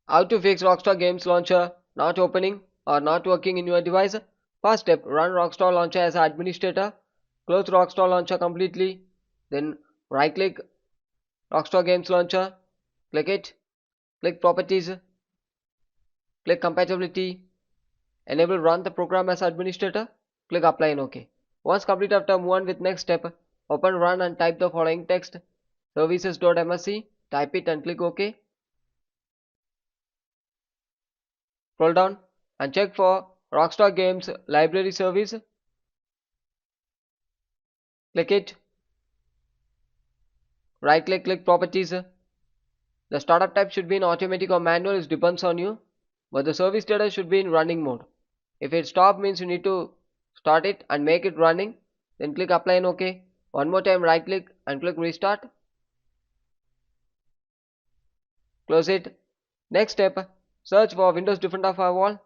How to fix Rockstar Games Launcher not opening or not working in your device? First step, run Rockstar Launcher as an administrator. Close Rockstar Launcher completely. Then right click Rockstar Games Launcher. Click it. Click Properties. Click Compatibility. Enable Run the program as administrator. Click Apply and OK. Once complete, after move on with next step. Open Run and type the following text. Services.msc. Type it and click OK. Scroll down and check for Rockstar Games Library Service. Click it. Right click, click Properties. The startup type should be in automatic or manual, it depends on you. But the service data should be in running mode. If it stop means you need to start it and make it running. Then click apply and OK. One more time right click and click restart. Close it. Next step, search for Windows Defender Firewall.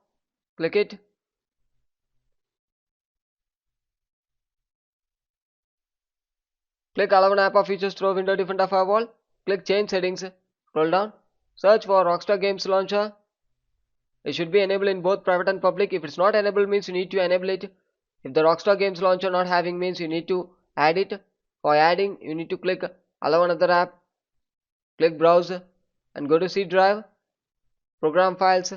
Click it. Click allow an app or features through Windows Defender Firewall. Click change settings. Scroll down. Search for Rockstar Games Launcher. It should be enabled in both private and public. If it's not enabled means you need to enable it. If the Rockstar Games Launcher not having means you need to add it. For adding you need to click allow another app. Click browse and go to C drive. Program files.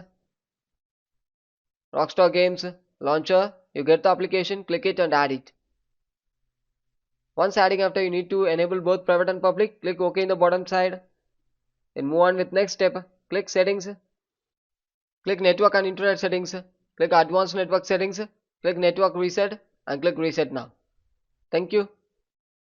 Rockstar Games Launcher. You get the application, click it and add it. Once adding, after you need to enable both private and public. Click OK in the bottom side. Then move on with next step. Click settings. Click network and internet settings. Click advanced network settings. Click network reset and click reset now. Thank you.